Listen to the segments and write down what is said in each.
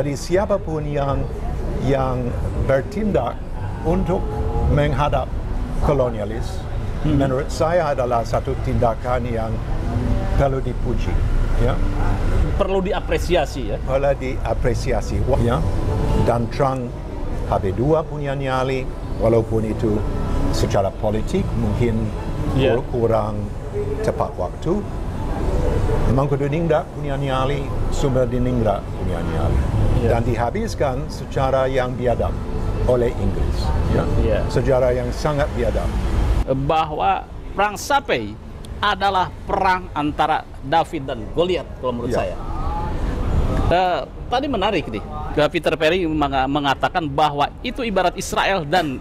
Jadi siapapun yang bertindak untuk menghadap kolonialis, menurut saya adalah satu tindakan yang perlu dipuji, ya. Perlu diapresiasi, ya. Perlu diapresiasi, ya. Dan terang HB2 punya nyali, walaupun itu secara politik mungkin kurang tepat waktu. Mangkubumi punya nyali, Sumber Diningrat punya nyali, dan dihabiskan secara yang biadab oleh Inggris, ya. Sejarah yang sangat biadab. Bahwa perang Sapei adalah perang antara David dan Goliat, kalau menurut saya. Tadi menarik nih, Peter Perry mengatakan bahwa itu ibarat Israel dan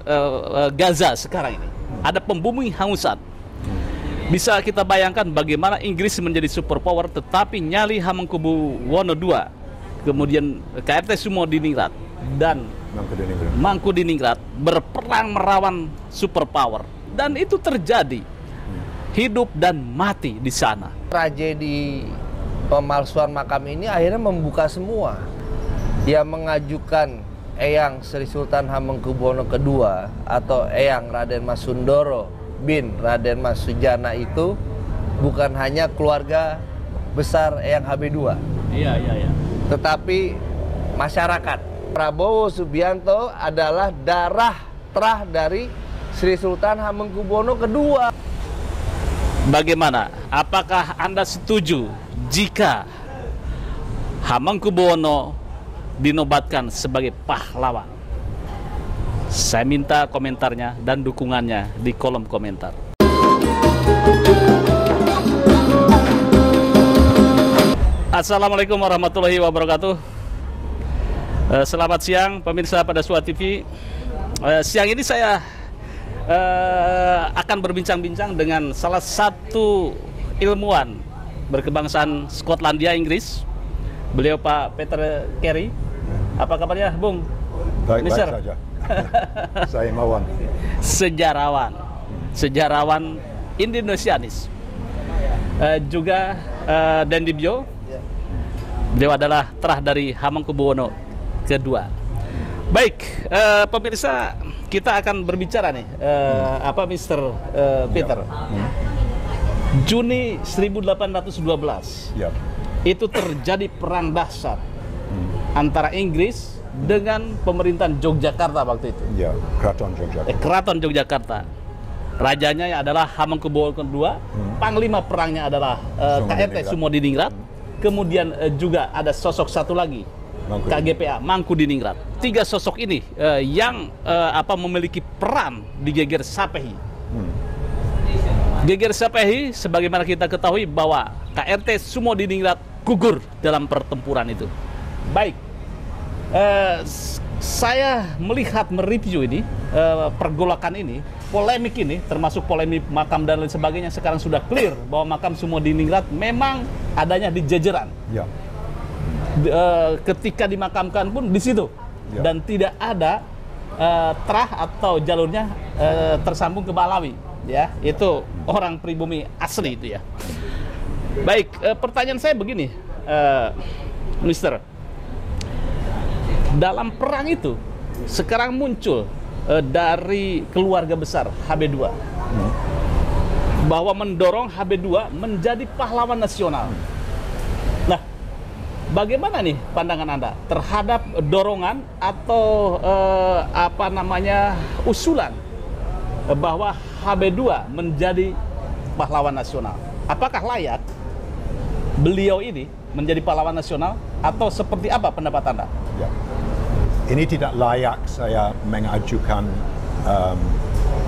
Gaza sekarang ini. Ada pembumi hangusan. Bisa kita bayangkan bagaimana Inggris menjadi superpower, tetapi nyali Hamengkubuwono II, kemudian KRT Sumodiningrat dan Mangkubumi berperang melawan superpower, dan itu terjadi hidup dan mati di sana. Tragedi pemalsuan makam ini akhirnya membuka semua. Dia mengajukan Eyang Sri Sultan Hamengkubuwono II atau Eyang Raden Mas Sundoro bin Raden Mas Sujana itu bukan hanya keluarga besar Eyang HB2. Iya. Tetapi masyarakat. Prabowo Subianto adalah darah terah dari Sri Sultan Hamengkubuwono II. Bagaimana? Apakah Anda setuju jika Hamengkubuwono dinobatkan sebagai pahlawan? Saya minta komentarnya dan dukungannya di kolom komentar. Assalamualaikum warahmatullahi wabarakatuh. Selamat siang pemirsa pada Suara TV. Siang ini saya akan berbincang-bincang dengan salah satu ilmuwan berkebangsaan Skotlandia, Inggris. Beliau Pak Peter Carey. Apa kabarnya, Bung? Baik saja. Saya Mawan. Sejarawan Indonesianis. Juga Dendi Bio. Beliau adalah terah dari Hamengkubuwono II. Baik, pemirsa, kita akan berbicara nih, Mr. Peter. Juni 1812. Itu terjadi perang dahsyat antara Inggris dengan pemerintahan Yogyakarta waktu itu. Ya, Keraton Yogyakarta. Keraton Yogyakarta. Rajanya adalah Hamengkubuwono II, panglima perangnya adalah KRT Sumodiningrat. Kemudian juga ada sosok satu lagi, KGPA Mangkubumi. 3 sosok ini yang memiliki peran di Geger Sapehi. Geger Sapehi, sebagaimana kita ketahui bahwa KRT Sumodiningrat gugur dalam pertempuran itu. Baik, saya melihat mereview ini, pergolakan ini, polemik ini, termasuk polemik makam dan lain sebagainya, sekarang sudah clear bahwa makam Sumodiningrat memang adanya di Jejeran. Ya. Ketika dimakamkan pun di situ, dan tidak ada terah atau jalurnya tersambung ke Malawi. Ya, itu orang pribumi asli itu ya. Baik, pertanyaan saya begini, Mister. Dalam perang itu sekarang muncul dari keluarga besar HB2 bahwa mendorong HB2 menjadi pahlawan nasional. Nah, bagaimana nih pandangan Anda terhadap dorongan atau usulan bahwa HB2 menjadi pahlawan nasional? Apakah layak beliau ini menjadi pahlawan nasional atau seperti apa pendapat Anda? Ya. Ini tidak layak saya mengajukan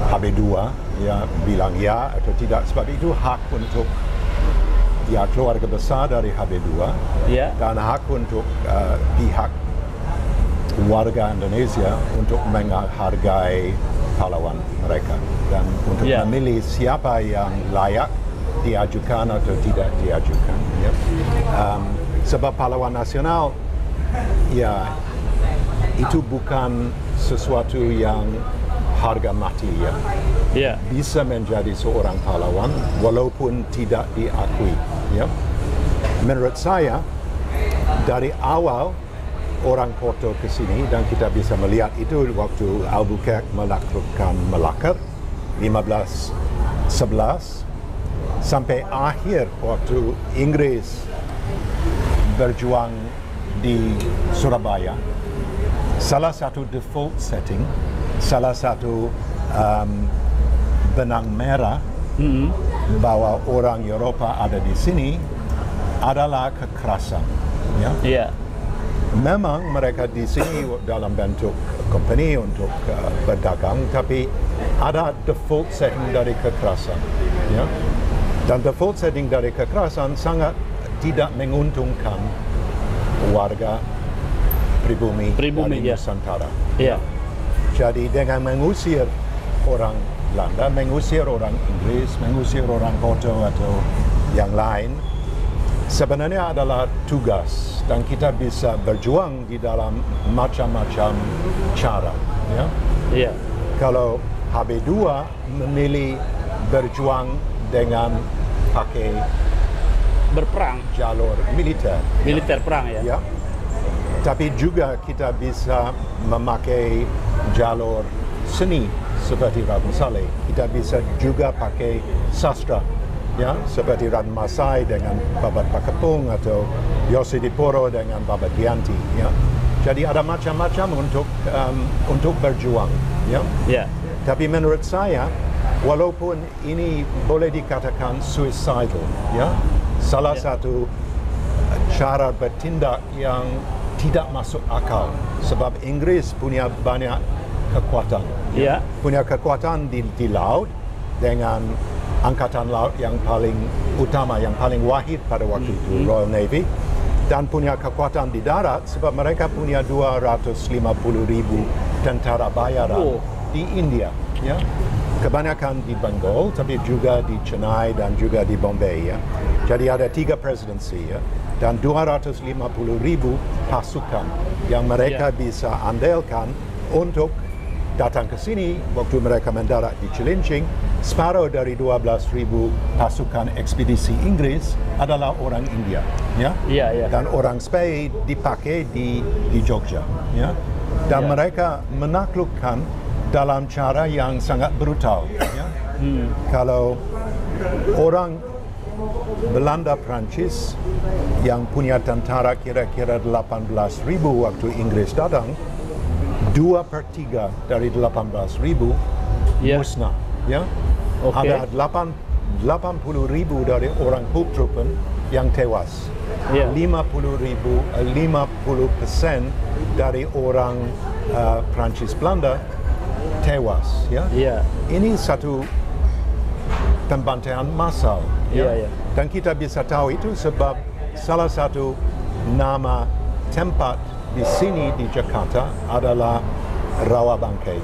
HB2, ya, bilang ya atau tidak, sebab itu hak untuk keluarga besar dari HB2, dan hak untuk pihak warga Indonesia untuk menghargai pahlawan mereka dan untuk memilih siapa yang layak diajukan atau tidak diajukan. Ya. Sebab pahlawan nasional, ya, itu bukan sesuatu yang harga mati, ya. Bisa menjadi seorang pahlawan walaupun tidak diakui, ya. Menurut saya dari awal orang Porto ke sini dan kita bisa melihat itu waktu Albuquerque melakukan Malacca 1511 sampai akhir waktu Inggris berjuang di Surabaya. Salah satu default setting, salah satu benang merah bahwa orang Eropa ada di sini adalah kekerasan. Ya? Yeah. Memang mereka di sini dalam bentuk company untuk berdagang, tapi ada default setting dari kekerasan. Ya? Dan default setting dari kekerasan sangat tidak menguntungkan warga pribumi dari Nusantara. Yeah. Jadi dengan mengusir orang Belanda, mengusir orang Inggris, mengusir orang Porto atau yang lain, sebenarnya adalah tugas dan kita bisa berjuang di dalam macam-macam cara. Ya? Yeah. Kalau HB2 memilih berjuang dengan pakai berperang, jalur militer. Militer perang ya. Ya. Tapi juga kita bisa memakai jalur seni seperti Ratna Saleh. Kita bisa juga pakai sastra, ya, seperti Ratna Masai dengan Babat Pakepung atau Yosi Diporo dengan Babat Gianti. Ya. Jadi ada macam-macam untuk berjuang. Ya. Yeah. Tapi menurut saya, walaupun ini boleh dikatakan suicidal, ya, salah satu cara bertindak yang tidak masuk akal sebab Inggris punya banyak kekuatan, yeah. punya kekuatan di laut dengan angkatan laut yang paling utama, yang paling wahid pada waktu itu, Royal Navy, dan punya kekuatan di darat sebab mereka punya 250,000 tentara bayaran di India, ya. Kebanyakan di Bengal, tapi juga di Chennai dan juga di Bombay, ya. Jadi ada 3 presidensi, ya, dan 250,000 pasukan yang mereka bisa andalkan untuk datang ke sini waktu mereka mendarat di Cilincing. Separuh dari 12,000 pasukan ekspedisi Inggris adalah orang India, ya. Dan orang Spey dipakai di Jogja, ya. Dan mereka menaklukkan dalam cara yang sangat brutal. Ya. Kalau orang Belanda Prancis yang punya tentara kira-kira 18,000 waktu Inggris datang, 2/3 dari 18,000 musnah. Ya. Okay. Ada 80,000 dari orang Hooptruppen yang tewas. 50% dari orang Prancis Belanda tewas. Ya. Ini satu pembantaian massal. Ya. Dan kita bisa tahu itu sebab salah satu nama tempat di sini di Jakarta adalah Rawabangkai.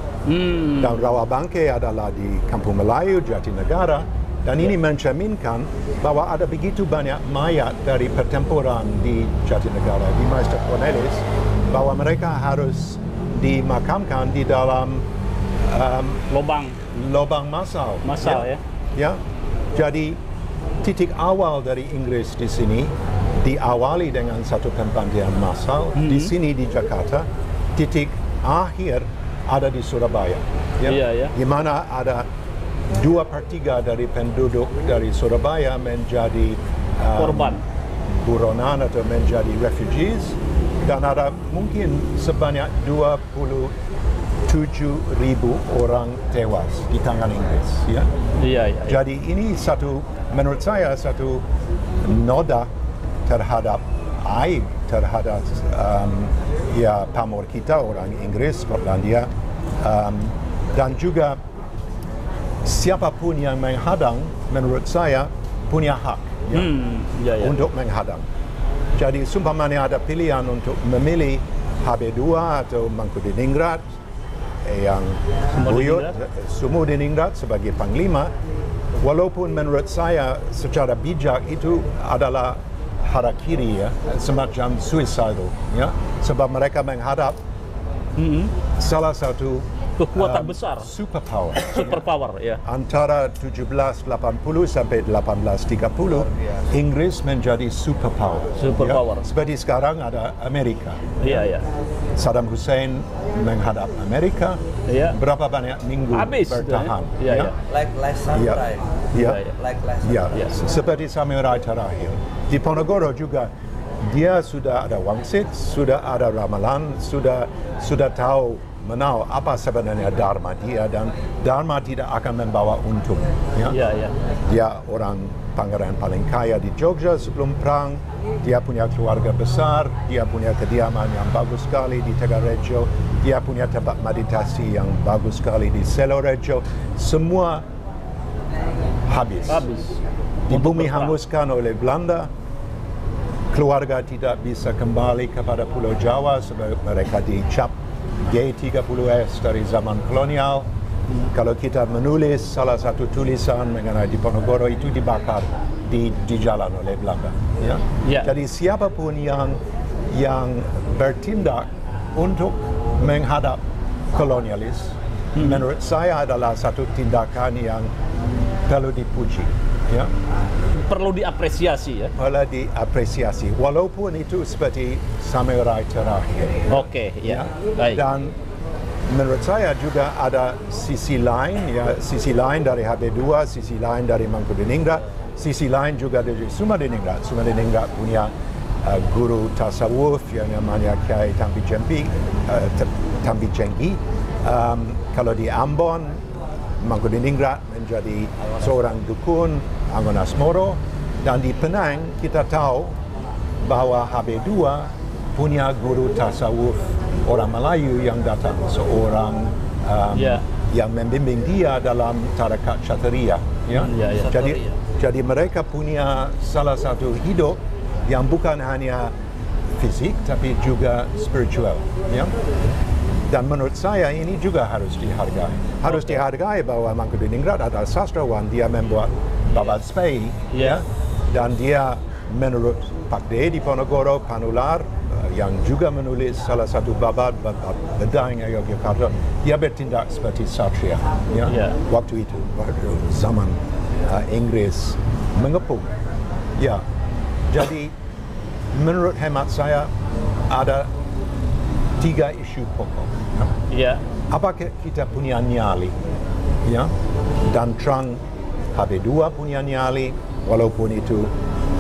Dan Rawabangkai adalah di Kampung Melayu, Jatinegara. Dan ini mencerminkan bahwa ada begitu banyak mayat dari pertempuran di Jatinegara, di Meister Cornelis, bahwa mereka harus dimakamkan di dalam lubang massal. Ya. Jadi titik awal dari Inggris di sini diawali dengan satu pembantaian massal di sini di Jakarta. Titik akhir ada di Surabaya. Ya. Di mana ada 2/3 dari penduduk dari Surabaya menjadi korban buronan atau menjadi refugees, dan ada mungkin sebanyak 27,000 orang tewas di tangan Inggris. Ya. Jadi ini menurut saya satu noda terhadap aib terhadap pamor kita orang Inggris, Skotlandia, dan juga siapapun yang menghadang menurut saya punya hak untuk menghadang. Jadi sumpamanya ada pilihan untuk memilih HB2 atau Mangkuniningrat yang buyut Sumudiningrat sebagai panglima, walaupun menurut saya secara bijak itu adalah harakiri, ya, semacam suicidal, ya, sebab mereka menghadap salah satu kekuatan besar, superpower ya. Antara 1780 sampai 1830 Inggris menjadi superpower. Ya? Seperti sekarang ada Amerika. Iya. Saddam Hussein menghadap Amerika. Berapa banyak minggu bertahan? Like last samurai. Like last samurai. Seperti samurai terakhir. Di Ponorogo juga dia sudah ada wangsit, sudah ada ramalan, sudah tahu menau apa sebenarnya dharma dia, dan dharma tidak akan membawa untung. Dia orang pangeran paling kaya di Jogja sebelum perang. Dia punya keluarga besar, dia punya kediaman yang bagus sekali di Tegarejo, dia punya tempat meditasi yang bagus sekali di Selorejo. Semua habis. Di bumi hanguskan oleh Belanda. Keluarga tidak bisa kembali kepada Pulau Jawa sebab mereka dicap G30S dari zaman kolonial. Kalau kita menulis salah satu tulisan mengenai di Ponorogo itu dibakar di jalan oleh Belanda. Jadi siapapun yang bertindak untuk menghadap kolonialis, menurut saya adalah satu tindakan yang perlu dipuji. Perlu diapresiasi ya. Perlu diapresiasi, walaupun itu seperti samurai terakhir. Baik. Dan menurut saya juga ada sisi lain, sisi lain dari HB2, sisi lain dari Mangkunegaran, sisi lain juga dari Sumadiningrat. Sumadiningrat punya guru tasawuf yang namanya Kiai Tambi Jenggi. Kalau di Ambon, Mangkunegaran menjadi seorang dukun Angonas Moro, dan di Penang kita tahu bahwa HB2 punya guru tasawuf orang Melayu yang datang, seorang yang membimbing dia dalam tarekat Syatria. Jadi mereka punya salah satu hidup yang bukan hanya fisik tapi juga spiritual. Dan menurut saya ini juga harus dihargai. Harus dihargai bahwa Mangkunegaran adalah sastrawan, dia membuat babat spei, dan dia menurut Pak D di Ponorogo, Panular, yang juga menulis salah satu babat Bedang Yogyakarta, dia bertindak seperti satria. Waktu itu, waktu zaman Inggris mengepung. Jadi menurut hemat saya ada 3 isu pokok. Apakah kita punya nyali? Dan terang HB2 punya nyali, walaupun itu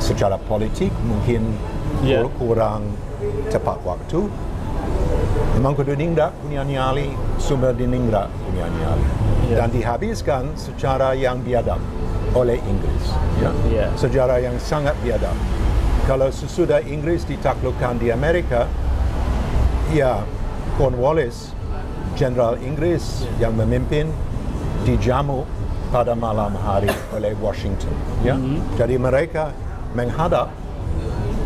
secara politik mungkin kurang tepat waktu. Mangkunegaran punya nyali, Sumadiningrat punya nyali, dan dihabiskan secara yang biadab oleh Inggris. Sejarah yang sangat biadab. Kalau sesudah Inggris ditaklukkan di Amerika, Cornwallis, Jenderal Inggris yang memimpin, dijamu pada malam hari oleh Washington. Jadi mereka menghadap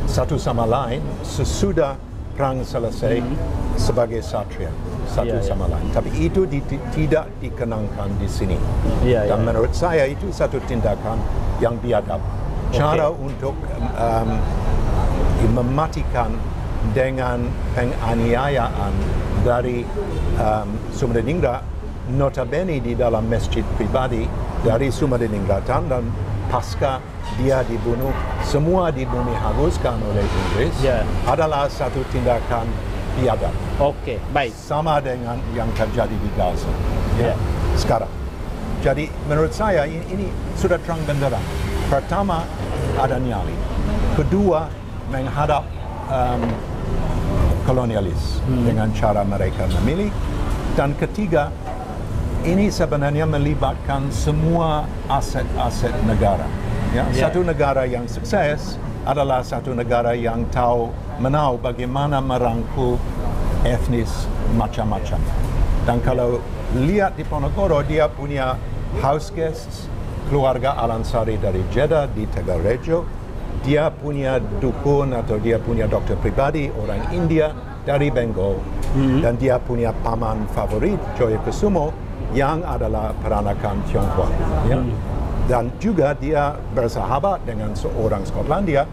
satu sama lain sesudah perang selesai sebagai satria satu sama lain. Tapi itu tidak dikenangkan di sini. Dan menurut saya itu satu tindakan yang biadab. Cara untuk mematikan dengan penganiayaan dari Sumadiningrat, notabene di dalam masjid pribadi dari Sumadiningrat, dan pasca dia dibunuh, semua di bumi hanguskan oleh Inggris, adalah satu tindakan biadab. Baik. Sama dengan yang terjadi di Gaza sekarang. Jadi menurut saya ini sudah terang benderang. Pertama, ada nyali. Kedua, menghadap kolonialis dengan cara mereka memilih. Dan ketiga, ini sebenarnya melibatkan semua aset-aset negara. Satu negara yang sukses adalah satu negara yang menau bagaimana merangkul etnis macam-macam. Dan kalau lihat di Ponorogo, dia punya house guests, keluarga Alansari dari Jeddah di Tegarejo. Dia punya dukun atau dia punya dokter pribadi orang India dari Bengal. Dan dia punya paman favorit, Joyokusumo, yang adalah peranakan Tionghoa. Dan juga dia bersahabat dengan seorang Skotlandia,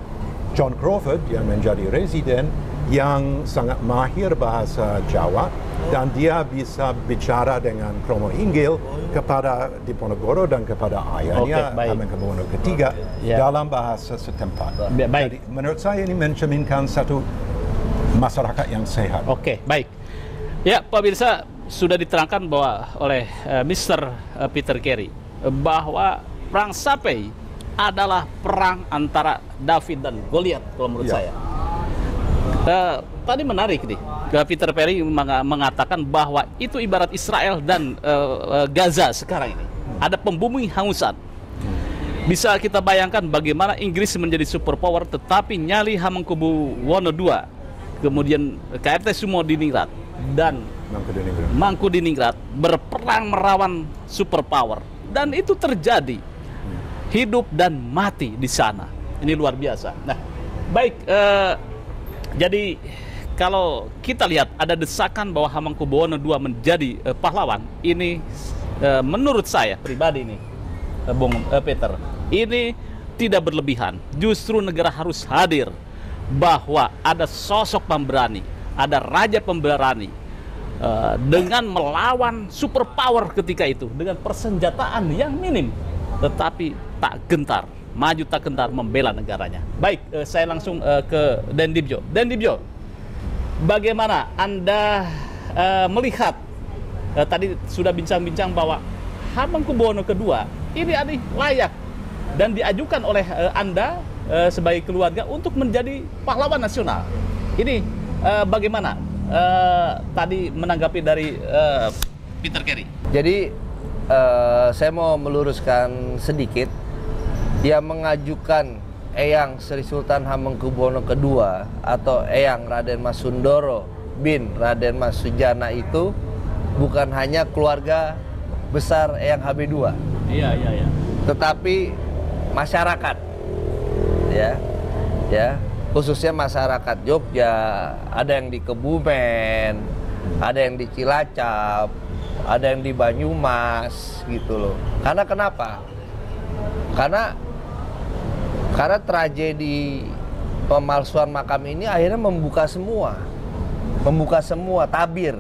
John Crawford, yang menjadi residen yang sangat mahir bahasa Jawa dan dia bisa bicara dengan kromo Inggil kepada Diponegoro dan kepada ayahnya Hamengkubuwono III dalam bahasa setempat. Jadi menurut saya ini mencerminkan satu masyarakat yang sehat. Oke, baik. Ya, pemirsa, sudah diterangkan bahwa oleh Mr. Peter Carey bahwa perang Sapai adalah perang antara David dan Goliat kalau menurut saya. Tadi menarik nih, Peter Carey mengatakan bahwa itu ibarat Israel dan Gaza sekarang ini. Ada pembumi hangusan. Bisa kita bayangkan bagaimana Inggris menjadi superpower tetapi nyali Hamengkubuwono II, kemudian KRT Sumodiningrat dan Mangkudiningrat berperang melawan superpower, dan itu terjadi hidup dan mati di sana. Ini luar biasa. Nah, baik. Jadi kalau kita lihat ada desakan bahwa Hamengkubuwono II menjadi pahlawan, ini menurut saya pribadi nih, Bung Peter, ini tidak berlebihan. Justru negara harus hadir bahwa ada sosok pemberani, ada raja pemberani dengan melawan superpower ketika itu dengan persenjataan yang minim, tetapi tak gentar. Maju tak gentar membela negaranya. Baik, saya langsung ke Den Dibjo. Den Dibjo, bagaimana Anda melihat tadi sudah bincang-bincang bahwa Hamengkubuwono II ini layak dan diajukan oleh Anda sebagai keluarga untuk menjadi pahlawan nasional. Ini bagaimana tadi menanggapi dari Peter Carey? Jadi saya mau meluruskan sedikit. Dia mengajukan Eyang Sri Sultan Hamengkubuwono II atau Eyang Raden Mas Sundoro bin Raden Mas Sujana itu bukan hanya keluarga besar Eyang HB2. Iya. Tetapi masyarakat, ya, khususnya masyarakat Jogja, ada yang di Kebumen, ada yang di Cilacap, ada yang di Banyumas, gitu loh. Karena kenapa? Karena tragedi pemalsuan makam ini akhirnya membuka semua tabir.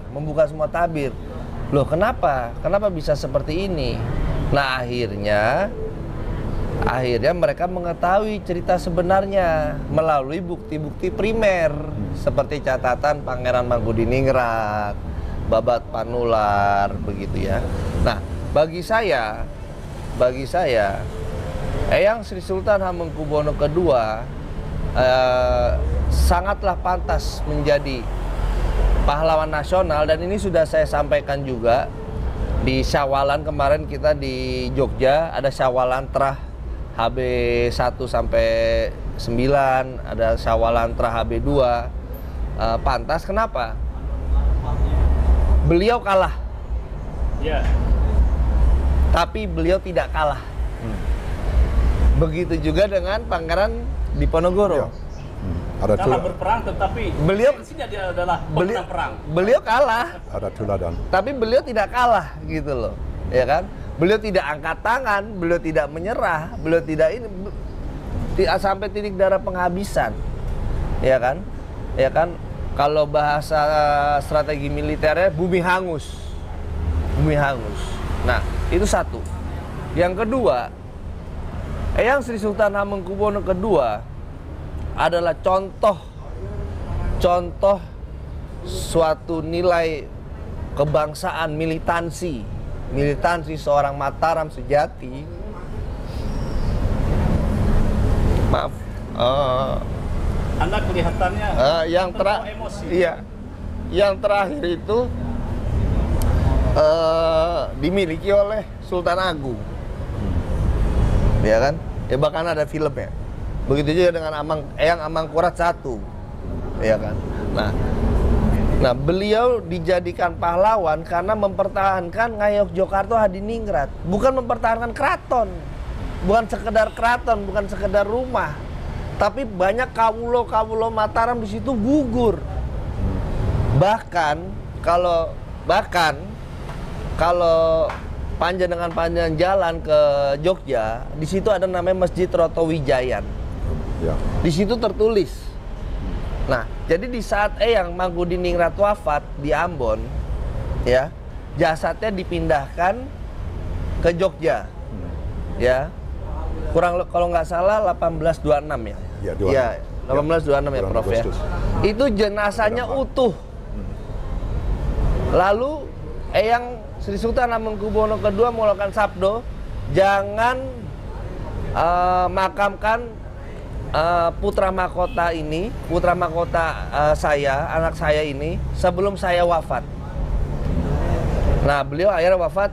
Loh, kenapa bisa seperti ini? Nah, akhirnya mereka mengetahui cerita sebenarnya melalui bukti-bukti primer seperti catatan Pangeran Mangkudiningrat, Babat Panular, begitu ya. Nah, bagi saya Eyang Sri Sultan Hamengkubuwono II sangatlah pantas menjadi pahlawan nasional, dan ini sudah saya sampaikan juga di Syawalan kemarin. Kita di Jogja ada Syawalan Trah HB1 sampai 9, ada Syawalan Trah HB2. Pantas, kenapa? Beliau kalah. Tapi beliau tidak kalah. Begitu juga dengan Pangeran Diponegoro. Kalah berperang, tetapi beliau dia adalah pemenang perang. Beliau kalah. Ada tuladan. Tapi beliau tidak kalah, gitu loh, ya kan? Beliau tidak angkat tangan, beliau tidak menyerah, beliau tidak sampai titik darah penghabisan, ya kan? Ya kan? Kalau bahasa strategi militernya bumi hangus. Nah, itu satu. Yang kedua, Eyang Sri Sultan Hamengkubuwono II adalah contoh suatu nilai kebangsaan, militansi seorang Mataram sejati. Maaf. Anda kelihatannya emosi. Iya. Yang terakhir itu dimiliki oleh Sultan Agung. Ya kan? Ya, bahkan ada filmnya. Begitu juga dengan Eyang Amangkurat I. Ya kan? Nah, beliau dijadikan pahlawan karena mempertahankan Ngayogyakarta Hadiningrat, bukan mempertahankan keraton. Bukan sekedar keraton, bukan sekedar rumah. Tapi banyak kawulo Mataram di situ gugur. Bahkan kalau panjang jalan ke Jogja, di situ ada namanya Masjid Roto Wijayan. Ya. Di situ tertulis Nah, jadi di saat Eyang Mangkubodiningrat wafat di Ambon, ya, jasadnya dipindahkan ke Jogja, ya, kurang kalau nggak salah 1826 ya. Ya, 1826 ya, Prof ya. Itu jenazahnya utuh. Lalu Eyang Sri Sultan Hamengkubuwono II mengeluarkan sabdo, jangan makamkan putra mahkota ini, putra mahkota saya, anak saya ini sebelum saya wafat. Nah, beliau akhirnya wafat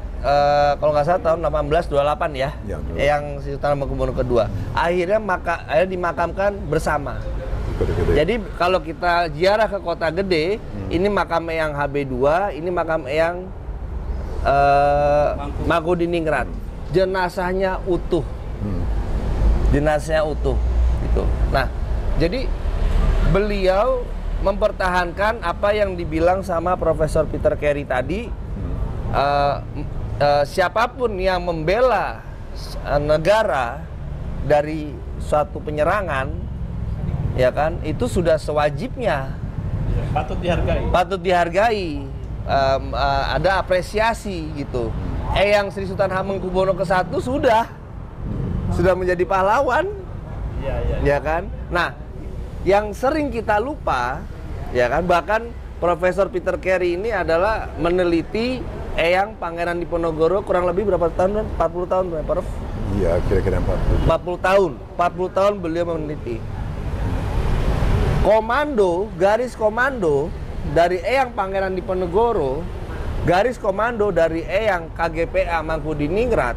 kalau nggak salah tahun 1828 ya, Eyang Sri Sultan Hamengkubuwono II. Akhirnya dimakamkan bersama. Jadi kalau kita ziarah ke Kota Gede, ini makam Eyang HB2, ini makam Eyang Mangkubodiningrat. Jenazahnya utuh. Jenazahnya utuh gitu. Nah, jadi beliau mempertahankan apa yang dibilang sama Profesor Peter Carey tadi. Siapapun yang membela negara dari suatu penyerangan, ya kan, itu sudah sewajibnya, patut dihargai. Patut dihargai, ada apresiasi gitu. Eyang Sri Sultan Hamengkubuwono I sudah menjadi pahlawan, ya kan. Nah, yang sering kita lupa, ya kan, bahkan Profesor Peter Carey ini adalah meneliti Eyang Pangeran Diponegoro kurang lebih berapa tahun? 40 tahun, Prof? Iya, kira-kira 40 tahun. 40 tahun beliau meneliti. Komando, garis komando dari Eyang Pangeran Diponegoro, garis komando dari Eyang KGPA Mangkubodiningrat,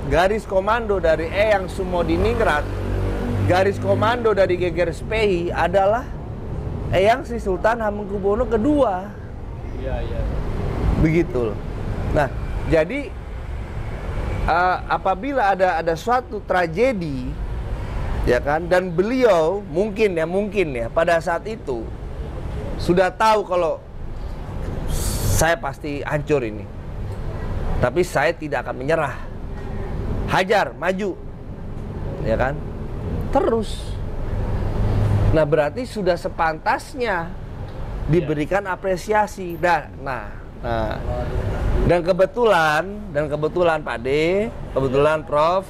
garis komando dari Eyang Sumodiningrat, garis komando dari Geger Spehi adalah Eyang Sri Sultan Hamengkubuwono II. Iya. Begitu. Nah, jadi apabila ada suatu tragedi, ya kan, dan beliau mungkin ya pada saat itu sudah tahu kalau saya pasti hancur ini, tapi saya tidak akan menyerah, hajar, maju, ya kan, terus. Nah, berarti sudah sepantasnya diberikan apresiasi. Nah, dan kebetulan Pak D, kebetulan Prof,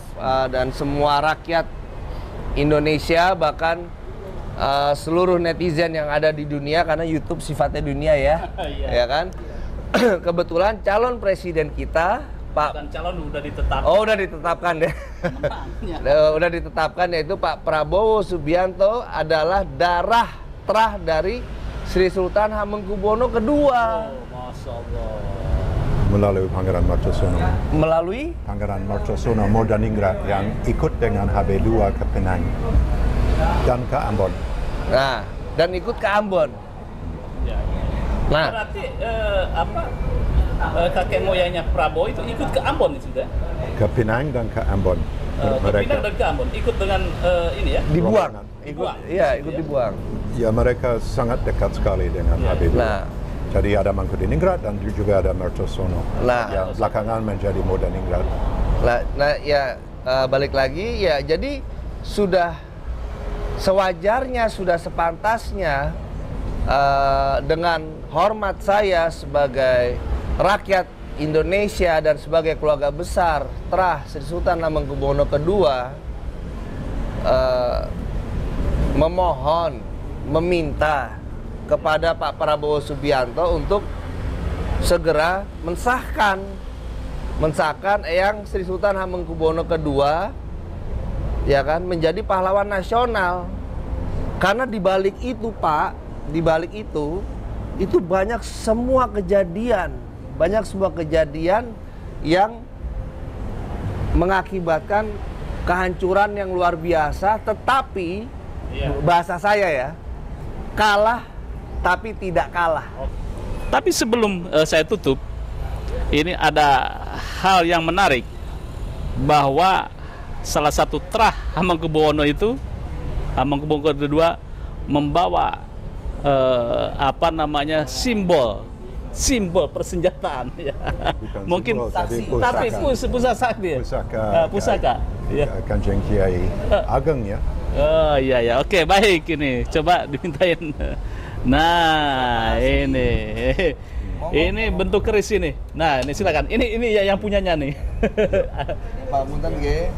dan semua rakyat Indonesia, bahkan seluruh netizen yang ada di dunia, karena YouTube sifatnya dunia ya, ya kan. Kebetulan calon presiden kita, Pak. Dan calon udah ditetapkan. Oh, udah ditetapkan deh. Udah ditetapkan, yaitu Pak Prabowo Subianto adalah darah terah dari Sri Sultan Hamengkubuwono II. Oh, Masya Allah. Melalui Pangeran Martosono. Melalui Pangeran Martosono Modiningrat yang ikut dengan HB2 ke Penang dan ke Ambon. Nah, dan ikut ke Ambon. Ya. Nah, berarti kakek moyangnya Prabowo itu ikut ke Ambon itu sudah? Ke Penang dan ke Ambon. Ke Penang dan ke Ambon, ikut dengan ini ya? Dibuang. Ikut dibuang. Ya, mereka sangat dekat sekali dengan HB2. Nah, jadi ada Mangkubodiningrat dan juga ada Martosono. Nah, yang belakangan menjadi Modiningrat. Nah, ya balik lagi ya, jadi sudah sewajarnya, sudah sepantasnya dengan hormat saya sebagai rakyat Indonesia dan sebagai keluarga besar terah Sri Sultan Hamengkubuwono II, memohon, meminta kepada Pak Prabowo Subianto untuk segera mensahkan Eyang Sri Sultan Hamengkubuwono II, ya kan, menjadi pahlawan nasional. Karena di balik itu, Pak, di balik itu banyak semua kejadian yang mengakibatkan kehancuran yang luar biasa, tetapi bahasa saya ya, kalah tapi tidak kalah. Tapi sebelum saya tutup, ini ada hal yang menarik, bahwa salah satu terah Hamengkubuwono itu, Hamengkubuwono II, membawa simbol persenjataan ya. Mungkin simbol, pusaka. Kanjeng Kiai Ageng ya. Oh iya ya, oke baik ini, coba dimintain. Nah ini bentuk keris ini. Nah ini silakan. Ini ya yang punyanya nih. Pak Munten G.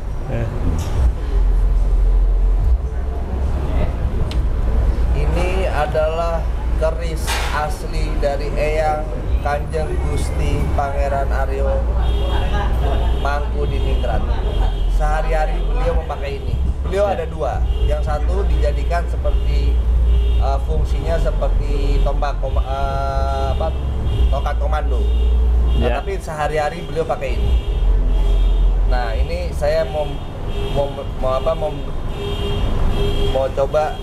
Ini adalah keris asli dari Eyang Kanjeng Gusti Pangeran Aryo Mangkudiningrat. Sehari-hari beliau memakai ini. Beliau ada dua. Yang satu dijadikan seperti fungsinya seperti tombak tongkat komando. Nah, tapi sehari-hari beliau pakai ini. Nah, ini saya mau coba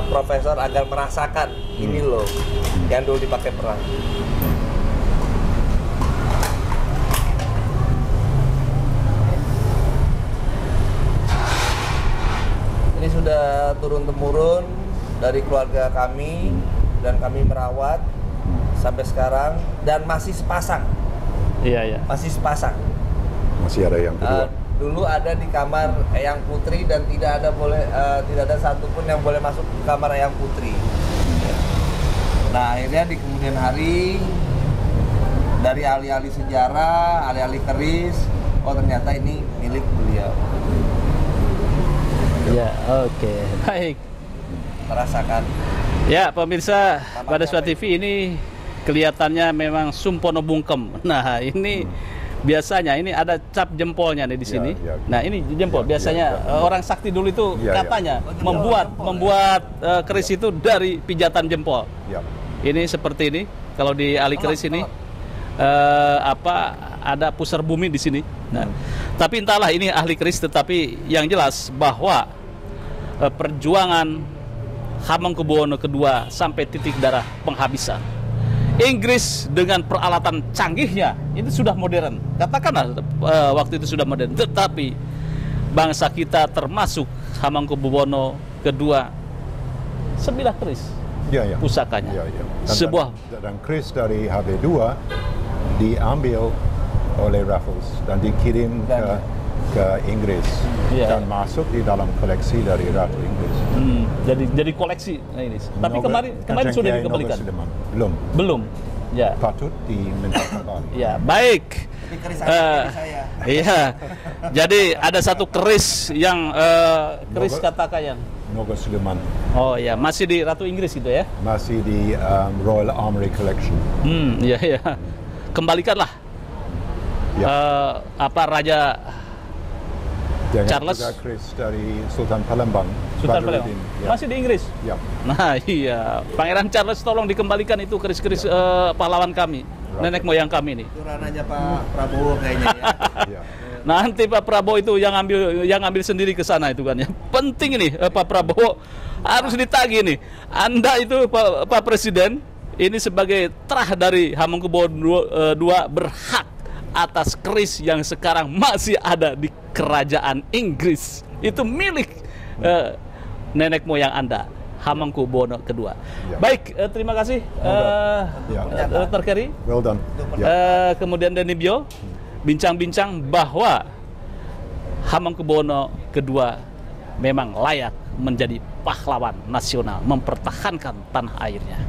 profesor agar merasakan ini loh yang dulu dipakai perang. Ini sudah turun-temurun dari keluarga kami dan kami merawat sampai sekarang dan masih sepasang. Iya. Masih sepasang. Masih ada yang kedua. Dulu ada di kamar Eyang Putri dan tidak ada satupun yang boleh masuk ke kamar Eyang Putri. Nah, akhirnya di kemudian hari dari ahli-ahli sejarah, ahli-ahli keris, oh ternyata ini milik beliau. Ya, oke. Baik. Merasakan. Ya, pemirsa pada Suara TV ini kelihatannya memang sumpono bungkem. Nah, ini biasanya ini ada cap jempolnya nih di sini. Nah, ini jempol. Biasanya orang sakti dulu itu katanya membuat keris itu dari pijatan jempol. Ini seperti ini. Kalau di ahli keris ini ada pusar bumi di sini. Nah, tapi entahlah ini ahli keris, tetapi yang jelas bahwa perjuangan Hamengkubuwono II sampai titik darah penghabisan. Inggris dengan peralatan canggihnya itu sudah modern. Katakanlah waktu itu sudah modern, tetapi bangsa kita termasuk Hamengkubuwono II sebilah keris pusakanya. Dan keris dari HB2 diambil oleh Raffles dan dikirim ke Inggris dan masuk di dalam koleksi dari Ratu Inggris. Jadi koleksi ini. Tapi kemarin sudah dikembalikan. Belum. Ya. Patut diminta kembali. Ya, baik. Tapi keris saya. Iya. Jadi ada satu keris yang keris katakan Noga Suleman. Oh ya, masih di Ratu Inggris gitu ya? Masih di Royal Armoury Collection. Iya. Kembalikanlah. Raja Charles juga keris dari Sultan Palembang. Masih di Inggris. Nah iya, Pangeran Charles tolong dikembalikan itu keris-keris pahlawan kami, nenek moyang kami ini. Itu ranahnya Pak Prabowo kayaknya ya. Nanti Pak Prabowo itu yang ambil sendiri ke sana itu kan ya. Penting ini Pak Prabowo harus ditagih nih. Anda itu Pak Presiden ini sebagai terah dari Hamengkubuwono II berhak atas keris yang sekarang masih ada di kerajaan Inggris. Itu milik nenek moyang Anda, Hamengkubuwono II. Baik, terima kasih Dr. Kerry. Well done. Kemudian Denny Bio bincang-bincang bahwa Hamengkubuwono II memang layak menjadi pahlawan nasional, mempertahankan tanah airnya.